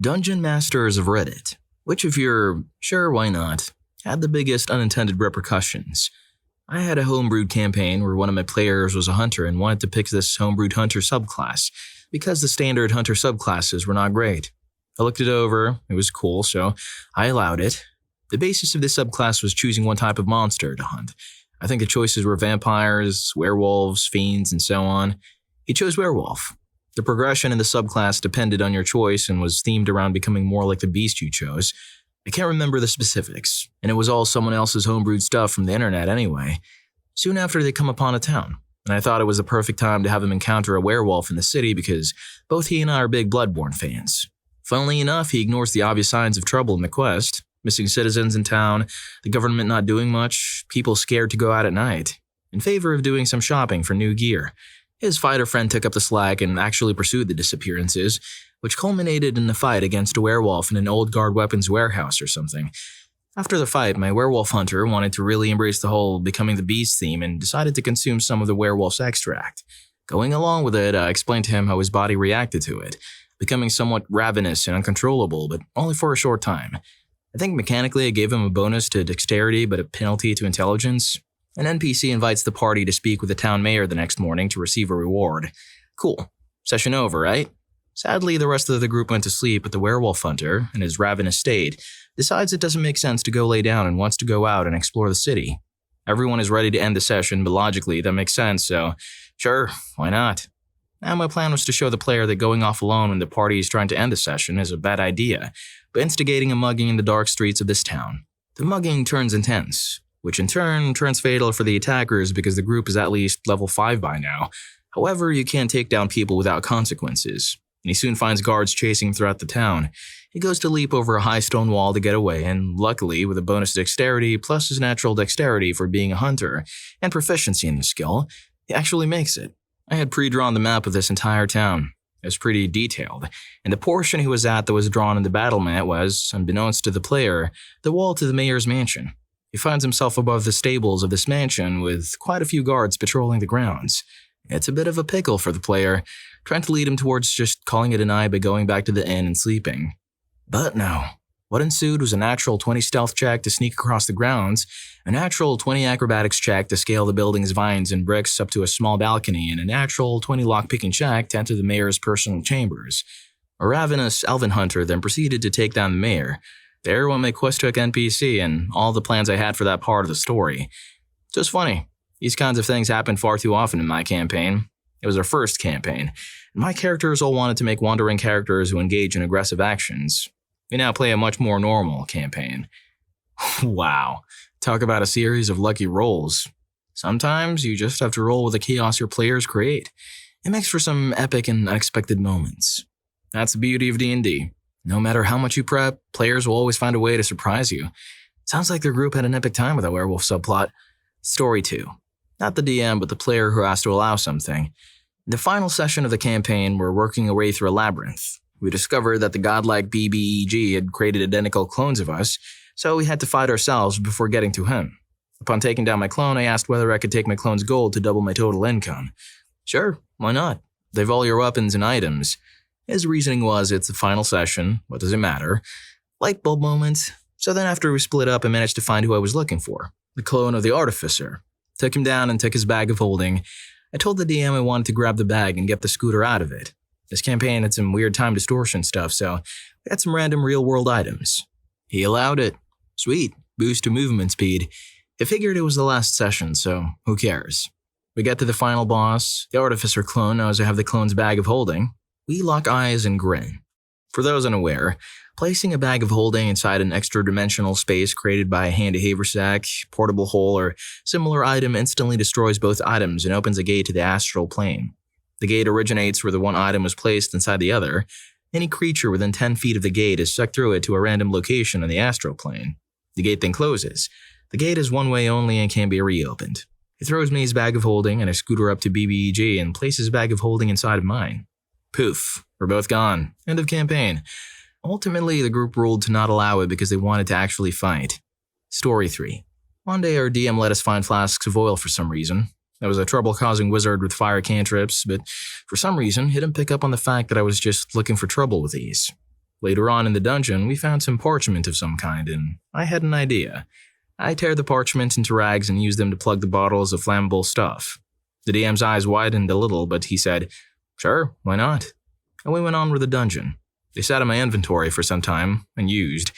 Dungeon Masters of Reddit. Which of your, sure why not, had the biggest unintended repercussions? I had a homebrewed campaign where one of my players was a hunter and wanted to pick this homebrewed hunter subclass, because the standard hunter subclasses were not great. I looked it over, it was cool, so I allowed it. The basis of this subclass was choosing one type of monster to hunt. I think the choices were vampires, werewolves, fiends, and so on. He chose werewolf. The progression in the subclass depended on your choice and was themed around becoming more like the beast you chose. I can't remember the specifics, and it was all someone else's homebrewed stuff from the internet anyway. Soon after, they come upon a town, and I thought it was the perfect time to have him encounter a werewolf in the city because both he and I are big Bloodborne fans. Funnily enough, he ignores the obvious signs of trouble in the quest: missing citizens in town, the government not doing much, people scared to go out at night, in favor of doing some shopping for new gear. His fighter friend took up the slack and actually pursued the disappearances, which culminated in a fight against a werewolf in an old guard weapons warehouse or something. After the fight, my werewolf hunter wanted to really embrace the whole becoming the beast theme and decided to consume some of the werewolf's extract. Going along with it, I explained to him how his body reacted to it, becoming somewhat ravenous and uncontrollable, but only for a short time. I think mechanically I gave him a bonus to dexterity but a penalty to intelligence. An NPC invites the party to speak with the town mayor the next morning to receive a reward. Cool. Session over, right? Sadly, the rest of the group went to sleep, but the werewolf hunter, in his ravenous state, decides it doesn't make sense to go lay down and wants to go out and explore the city. Everyone is ready to end the session, but logically that makes sense, so sure, why not? Now my plan was to show the player that going off alone when the party is trying to end the session is a bad idea, by instigating a mugging in the dark streets of this town. The mugging turns intense, which in turn turns fatal for the attackers because the group is at least level 5 by now. However, you can't take down people without consequences, and he soon finds guards chasing throughout the town. He goes to leap over a high stone wall to get away, and luckily, with a bonus dexterity plus his natural dexterity for being a hunter and proficiency in the skill, he actually makes it. I had pre-drawn the map of this entire town. It was pretty detailed, and the portion he was at that was drawn in the battle mat was, unbeknownst to the player, the wall to the mayor's mansion. He finds himself above the stables of this mansion with quite a few guards patrolling the grounds. It's a bit of a pickle for the player, trying to lead him towards just calling it a night by going back to the inn and sleeping. But no. What ensued was a natural 20 stealth check to sneak across the grounds, a natural 20 acrobatics check to scale the building's vines and bricks up to a small balcony, and a natural 20 lockpicking check to enter the mayor's personal chambers. A ravenous elven hunter then proceeded to take down the mayor. There went my quest hook NPC and all the plans I had for that part of the story. Just funny. These kinds of things happen far too often in my campaign. It was our first campaign, and my characters all wanted to make wandering characters who engage in aggressive actions. We now play a much more normal campaign. Wow. Talk about a series of lucky rolls. Sometimes you just have to roll with the chaos your players create. It makes for some epic and unexpected moments. That's the beauty of D&D. No matter how much you prep, players will always find a way to surprise you. Sounds like their group had an epic time with that werewolf subplot. Story 2. Not the DM, but the player who has to allow something. In the final session of the campaign, we're working our way through a labyrinth. We discovered that the godlike BBEG had created identical clones of us, so we had to fight ourselves before getting to him. Upon taking down my clone, I asked whether I could take my clone's gold to double my total income. Sure, why not? They've all your weapons and items. His reasoning was, it's the final session, what does it matter? Light bulb moment. So then after we split up, I managed to find who I was looking for. The clone of the artificer. Took him down and took his bag of holding. I told the DM I wanted to grab the bag and get the scooter out of it. This campaign had some weird time distortion stuff, so we had some random real-world items. He allowed it. Sweet. Boost to movement speed. I figured it was the last session, so who cares? We get to the final boss. The artificer clone knows I have the clone's bag of holding. We lock eyes and grin. For those unaware, placing a bag of holding inside an extra-dimensional space created by a handy haversack, portable hole, or similar item instantly destroys both items and opens a gate to the astral plane. The gate originates where the one item was placed inside the other. Any creature within 10 feet of the gate is sucked through it to a random location on the astral plane. The gate then closes. The gate is one way only and can be reopened. He throws me his bag of holding and I scooter up to BBEG and place his bag of holding inside of mine. Poof, we're both gone. End of campaign. Ultimately, the group ruled to not allow it because they wanted to actually fight. Story 3. One day our DM let us find flasks of oil for some reason. I was a trouble-causing wizard with fire cantrips, but for some reason, he didn't pick up on the fact that I was just looking for trouble with these. Later on in the dungeon, we found some parchment of some kind, and I had an idea. I tear the parchment into rags and use them to plug the bottles of flammable stuff. The DM's eyes widened a little, but he said, "Sure, why not?" And we went on with the dungeon. They sat in my inventory for some time, and used.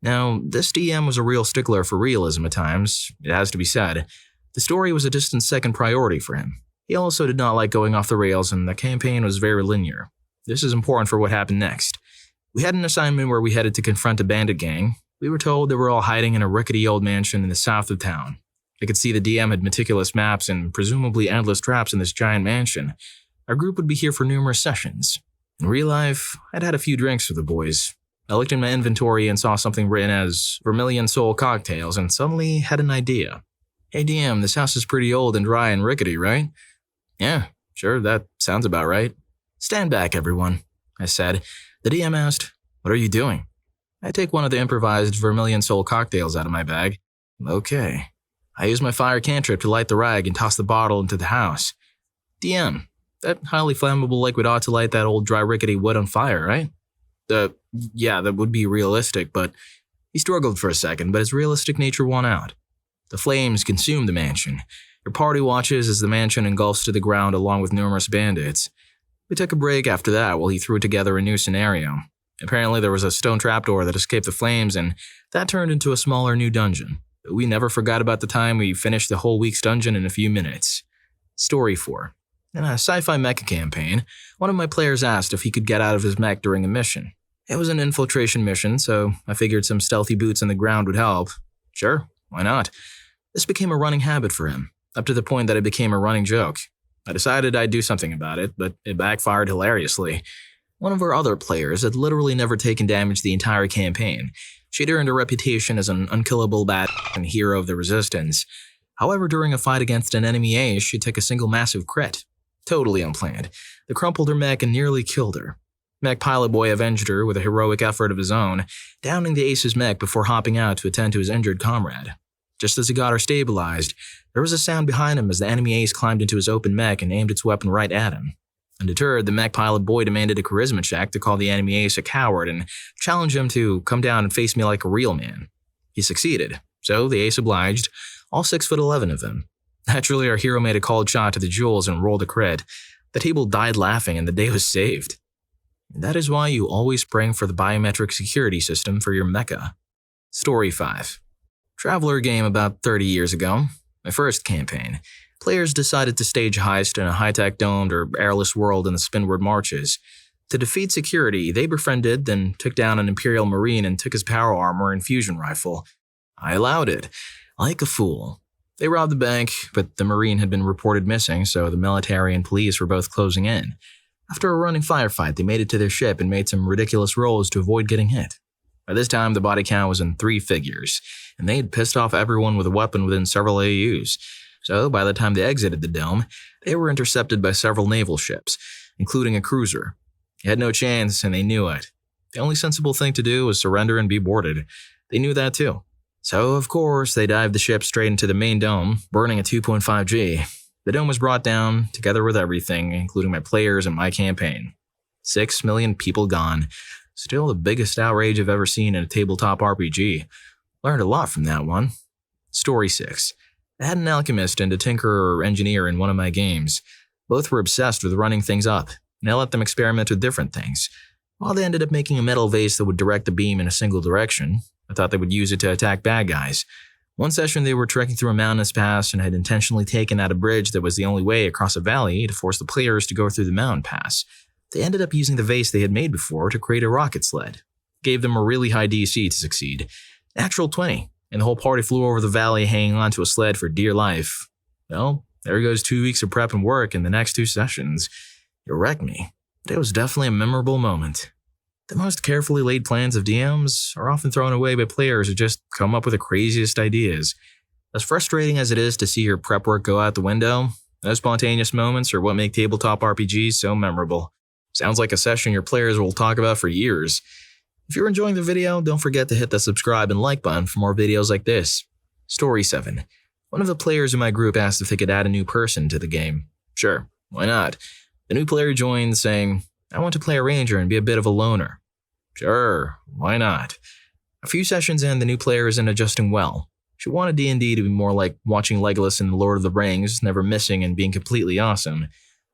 Now, this DM was a real stickler for realism at times, it has to be said. The story was a distant second priority for him. He also did not like going off the rails, and the campaign was very linear. This is important for what happened next. We had an assignment where we headed to confront a bandit gang. We were told they were all hiding in a rickety old mansion in the south of town. I could see the DM had meticulous maps and presumably endless traps in this giant mansion. Our group would be here for numerous sessions. In real life, I'd had a few drinks with the boys. I looked in my inventory and saw something written as Vermilion Soul Cocktails and suddenly had an idea. "Hey DM, this house is pretty old and dry and rickety, right?" "Yeah, sure, that sounds about right." "Stand back, everyone," I said. The DM asked, "What are you doing?" I take one of the improvised Vermilion Soul Cocktails out of my bag. Okay. I use my fire cantrip to light the rag and toss the bottle into the house. "DM, that highly flammable liquid ought to light that old dry rickety wood on fire, right?" Yeah, that would be realistic, but he struggled for a second, but his realistic nature won out. The flames consumed the mansion. Your party watches as the mansion engulfs to the ground along with numerous bandits. We took a break after that while he threw together a new scenario. Apparently there was a stone trapdoor that escaped the flames, and that turned into a smaller new dungeon. We never forgot about the time we finished the whole week's dungeon in a few minutes. Story 4. In a sci-fi mecha campaign, one of my players asked if he could get out of his mech during a mission. It was an infiltration mission, so I figured some stealthy boots on the ground would help. Sure, why not? This became a running habit for him, up to the point that it became a running joke. I decided I'd do something about it, but it backfired hilariously. One of our other players had literally never taken damage the entire campaign. She'd earned a reputation as an unkillable badass and hero of the resistance. However, during a fight against an enemy ace, she took a single massive crit. Totally unplanned. They crumpled her mech and nearly killed her. Mech Pilot Boy avenged her with a heroic effort of his own, downing the ace's mech before hopping out to attend to his injured comrade. Just as he got her stabilized, there was a sound behind him as the enemy ace climbed into his open mech and aimed its weapon right at him. Undeterred, the Mech Pilot Boy demanded a charisma check to call the enemy ace a coward and challenge him to come down and face me like a real man. He succeeded, so the ace obliged, all 6'11" of him. Naturally, our hero made a called shot to the jewels and rolled a crit. The table died laughing and the day was saved. That is why you always spring for the biometric security system for your mecha. Story 5. Traveler game about 30 years ago. My first campaign. Players decided to stage a heist in a high-tech domed or airless world in the Spinward Marches. To defeat security, they befriended, then took down an Imperial Marine and took his power armor and fusion rifle. I allowed it. Like a fool. They robbed the bank, but the Marine had been reported missing, so the military and police were both closing in. After a running firefight, they made it to their ship and made some ridiculous rolls to avoid getting hit. By this time, the body count was in 3 figures, and they had pissed off everyone with a weapon within several AUs. So, by the time they exited the dome, they were intercepted by several naval ships, including a cruiser. They had no chance, and they knew it. The only sensible thing to do was surrender and be boarded. They knew that too. So, of course, they dived the ship straight into the main dome, burning at 2.5 G. The dome was brought down, together with everything, including my players and my campaign. 6 million people gone. Still the biggest outrage I've ever seen in a tabletop RPG. Learned a lot from that one. Story 6. I had an alchemist and a tinkerer or engineer in one of my games. Both were obsessed with running things up, and I let them experiment with different things. While they ended up making a metal vase that would direct the beam in a single direction, I thought they would use it to attack bad guys. One session they were trekking through a mountainous pass and had intentionally taken out a bridge that was the only way across a valley to force the players to go through the mountain pass. They ended up using the vase they had made before to create a rocket sled. Gave them a really high DC to succeed. Natural 20. And the whole party flew over the valley hanging onto a sled for dear life. Well, there goes 2 weeks of prep and work in the next 2 sessions. It wrecked me, but it was definitely a memorable moment. The most carefully laid plans of DMs are often thrown away by players who just come up with the craziest ideas. As frustrating as it is to see your prep work go out the window, those spontaneous moments are what make tabletop RPGs so memorable. Sounds like a session your players will talk about for years. If you're enjoying the video, don't forget to hit the subscribe and like button for more videos like this. Story 7. One of the players in my group asked if they could add a new person to the game. Sure, why not? The new player joined saying, "I want to play a ranger and be a bit of a loner." Sure, why not? A few sessions in, the new player isn't adjusting well. She wanted D&D to be more like watching Legolas in The Lord of the Rings, never missing and being completely awesome.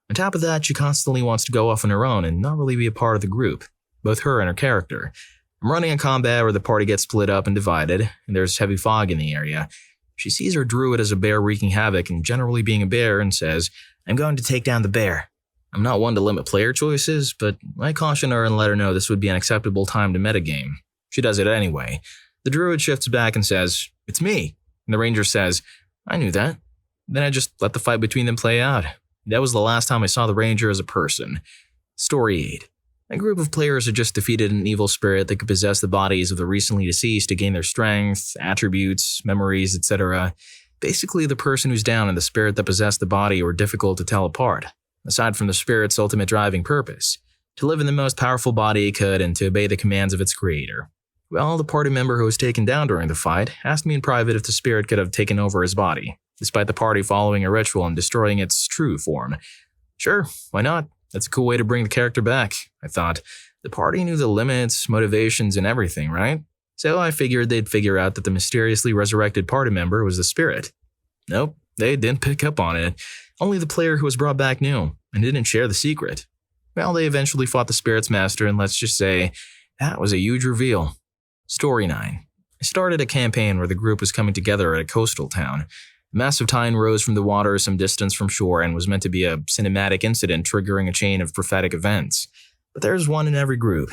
On top of that, she constantly wants to go off on her own and not really be a part of the group, both her and her character. I'm running a combat where the party gets split up and divided, and there's heavy fog in the area. She sees her druid as a bear wreaking havoc and generally being a bear and says, "I'm going to take down the bear." I'm not one to limit player choices, but I caution her and let her know this would be an acceptable time to metagame. She does it anyway. The druid shifts back and says, "It's me." And the ranger says, "I knew that." Then I just let the fight between them play out. That was the last time I saw the ranger as a person. Story 8. A group of players had just defeated an evil spirit that could possess the bodies of the recently deceased to gain their strength, attributes, memories, etc. Basically, the person who's down and the spirit that possessed the body were difficult to tell apart, aside from the spirit's ultimate driving purpose, to live in the most powerful body it could and to obey the commands of its creator. Well, the party member who was taken down during the fight asked me in private if the spirit could have taken over his body, despite the party following a ritual and destroying its true form. Sure, why not? That's a cool way to bring the character back, I thought. The party knew the limits, motivations, and everything, right? So I figured they'd figure out that the mysteriously resurrected party member was the spirit. Nope, they didn't pick up on it. Only the player who was brought back knew, and didn't share the secret. Well, they eventually fought the spirit's master, and let's just say, that was a huge reveal. Story 9. I started a campaign where the group was coming together at a coastal town. A massive tide rose from the water some distance from shore and was meant to be a cinematic incident triggering a chain of prophetic events. But there's one in every group.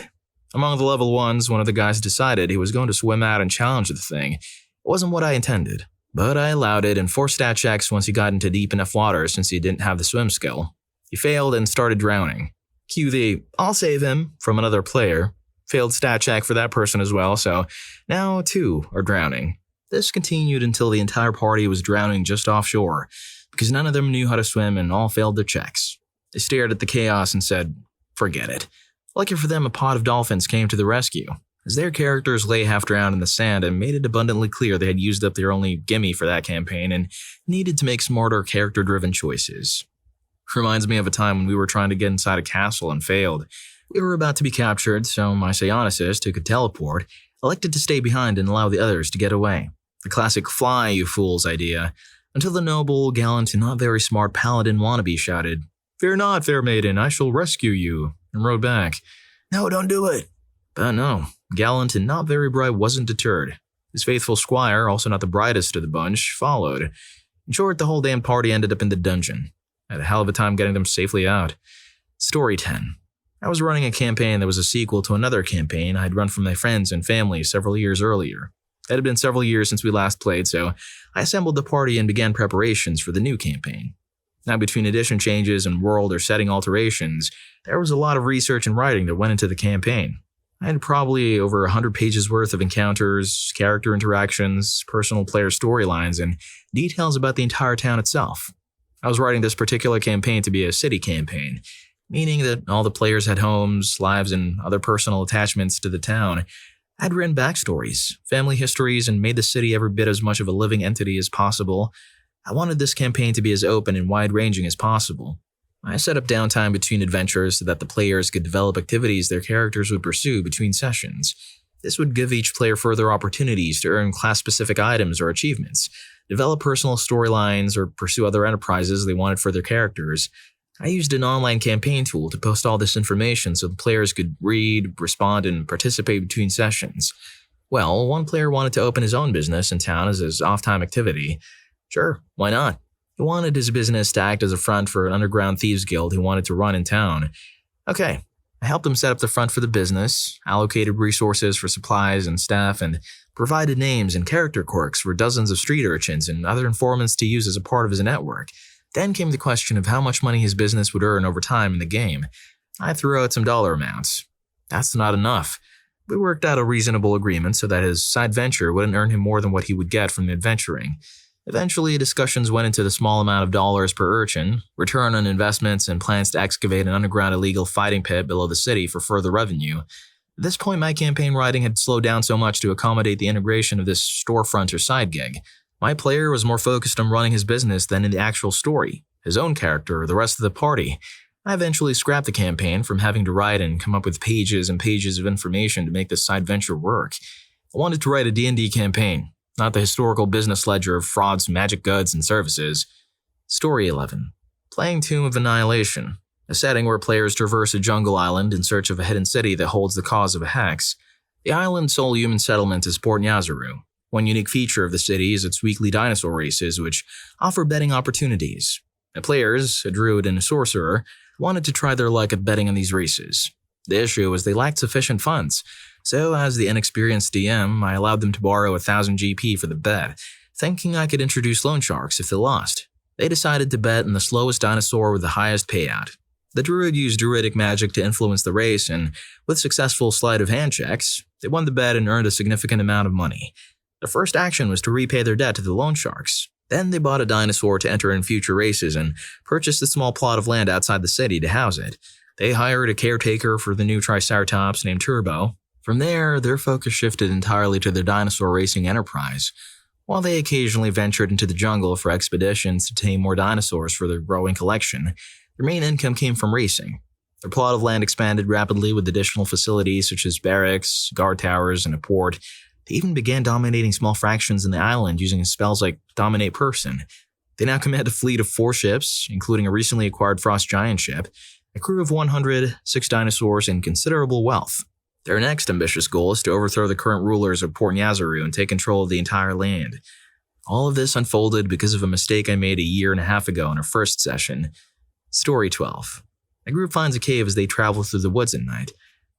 Among the level 1s, one of the guys decided he was going to swim out and challenge the thing. It wasn't what I intended, but I allowed it and forced stat checks once he got into deep enough water since he didn't have the swim skill. He failed and started drowning. Cue the "I'll save him" from another player. Failed stat check for that person as well, so now 2 are drowning. This continued until the entire party was drowning just offshore, because none of them knew how to swim and all failed their checks. They stared at the chaos and said, "Forget it." Lucky for them, a pod of dolphins came to the rescue, as their characters lay half drowned in the sand and made it abundantly clear they had used up their only gimme for that campaign and needed to make smarter character-driven choices. Reminds me of a time when we were trying to get inside a castle and failed. We were about to be captured, so my psionicist, who could teleport, elected to stay behind and allow the others to get away. The classic "fly, you fools" idea, until the noble, gallant, and not very smart paladin wannabe shouted, "Fear not, fair maiden, I shall rescue you," and rode back. "No, don't do it." But no, gallant and not very bright wasn't deterred. His faithful squire, also not the brightest of the bunch, followed. In short, the whole damn party ended up in the dungeon. I had a hell of a time getting them safely out. Story 10. I was running a campaign that was a sequel to another campaign I'd run for my friends and family several years earlier. It had been several years since we last played, so I assembled the party and began preparations for the new campaign. Now, between edition changes and world or setting alterations, there was a lot of research and writing that went into the campaign. I had probably over 100 pages worth of encounters, character interactions, personal player storylines, and details about the entire town itself. I was writing this particular campaign to be a city campaign, meaning that all the players had homes, lives, and other personal attachments to the town. I'd written backstories, family histories, and made the city every bit as much of a living entity as possible. I wanted this campaign to be as open and wide-ranging as possible. I set up downtime between adventures so that the players could develop activities their characters would pursue between sessions. This would give each player further opportunities to earn class-specific items or achievements, develop personal storylines, or pursue other enterprises they wanted for their characters. I used an online campaign tool to post all this information so the players could read, respond, and participate between sessions. Well, one player wanted to open his own business in town as his off-time activity. Sure, why not? He wanted his business to act as a front for an underground thieves guild he wanted to run in town. Okay, I helped him set up the front for the business, allocated resources for supplies and staff, and provided names and character quirks for dozens of street urchins and other informants to use as a part of his network. Then came the question of how much money his business would earn over time in the game. I threw out some dollar amounts. That's not enough. We worked out a reasonable agreement so that his side venture wouldn't earn him more than what he would get from adventuring. Eventually, discussions went into the small amount of dollars per urchin, return on investments, and plans to excavate an underground illegal fighting pit below the city for further revenue. At this point, my campaign writing had slowed down so much to accommodate the integration of this storefront or side gig. My player was more focused on running his business than in the actual story, his own character, or the rest of the party. I eventually scrapped the campaign from having to write and come up with pages and pages of information to make this side venture work. I wanted to write a D&D campaign, not the historical business ledger of frauds, magic goods, and services. Story 11. Playing Tomb of Annihilation, a setting where players traverse a jungle island in search of a hidden city that holds the cause of a hex. The island's sole human settlement is Port Nyazaru. One unique feature of the city is its weekly dinosaur races, which offer betting opportunities. The players, a druid and a sorcerer, wanted to try their luck at betting on these races. The issue was they lacked sufficient funds, so as the inexperienced DM, I allowed them to borrow 1,000 GP for the bet, thinking I could introduce loan sharks if they lost. They decided to bet on the slowest dinosaur with the highest payout. The druid used druidic magic to influence the race, and with successful sleight of hand checks, they won the bet and earned a significant amount of money. Their first action was to repay their debt to the loan sharks. Then they bought a dinosaur to enter in future races and purchased a small plot of land outside the city to house it. They hired a caretaker for the new Triceratops named Turbo. From there, their focus shifted entirely to their dinosaur racing enterprise. While they occasionally ventured into the jungle for expeditions to tame more dinosaurs for their growing collection, their main income came from racing. Their plot of land expanded rapidly with additional facilities such as barracks, guard towers, and a port. They even began dominating small fractions in the island using spells like Dominate Person. They now command a fleet of 4 ships, including a recently acquired Frost Giant ship, a crew of 100, 6 dinosaurs, and considerable wealth. Their next ambitious goal is to overthrow the current rulers of Port Nyazaru and take control of the entire land. All of this unfolded because of a mistake I made a year and a half ago in our first session. Story 12. The group finds a cave as they travel through the woods at night.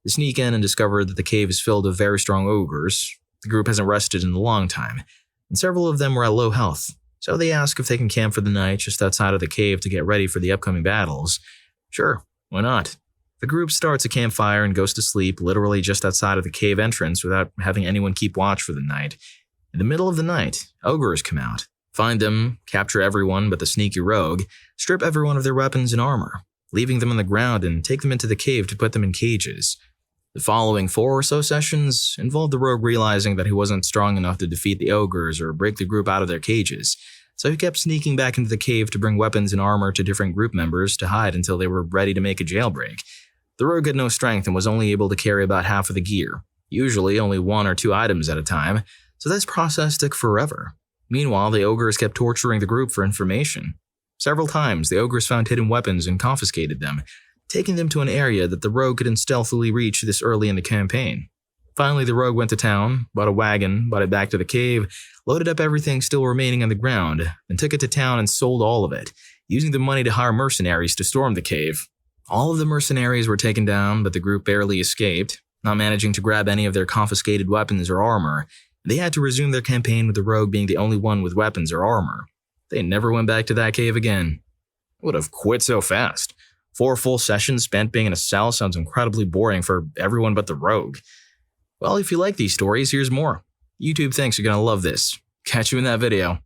They sneak in and discover that the cave is filled with very strong ogres. The group hasn't rested in a long time, and several of them were at low health, so they ask if they can camp for the night just outside of the cave to get ready for the upcoming battles. Sure, why not? The group starts a campfire and goes to sleep literally just outside of the cave entrance without having anyone keep watch for the night. In the middle of the night, ogres come out, find them, capture everyone but the sneaky rogue, strip everyone of their weapons and armor, leaving them on the ground and take them into the cave to put them in cages. The following 4 or so sessions involved the rogue realizing that he wasn't strong enough to defeat the ogres or break the group out of their cages, so he kept sneaking back into the cave to bring weapons and armor to different group members to hide until they were ready to make a jailbreak. The rogue had no strength and was only able to carry about half of the gear, usually only 1 or 2 items at a time, so this process took forever. Meanwhile, the ogres kept torturing the group for information. Several times, the ogres found hidden weapons and confiscated them, taking them to an area that the rogue couldn't stealthily reach this early in the campaign. Finally, the rogue went to town, bought a wagon, brought it back to the cave, loaded up everything still remaining on the ground, and took it to town and sold all of it, using the money to hire mercenaries to storm the cave. All of the mercenaries were taken down, but the group barely escaped, not managing to grab any of their confiscated weapons or armor. They had to resume their campaign with the rogue being the only one with weapons or armor. They never went back to that cave again. I would have quit so fast. 4 full sessions spent being in a cell sounds incredibly boring for everyone but the rogue. Well, if you like these stories, here's more. YouTube thinks you're gonna love this. Catch you in that video.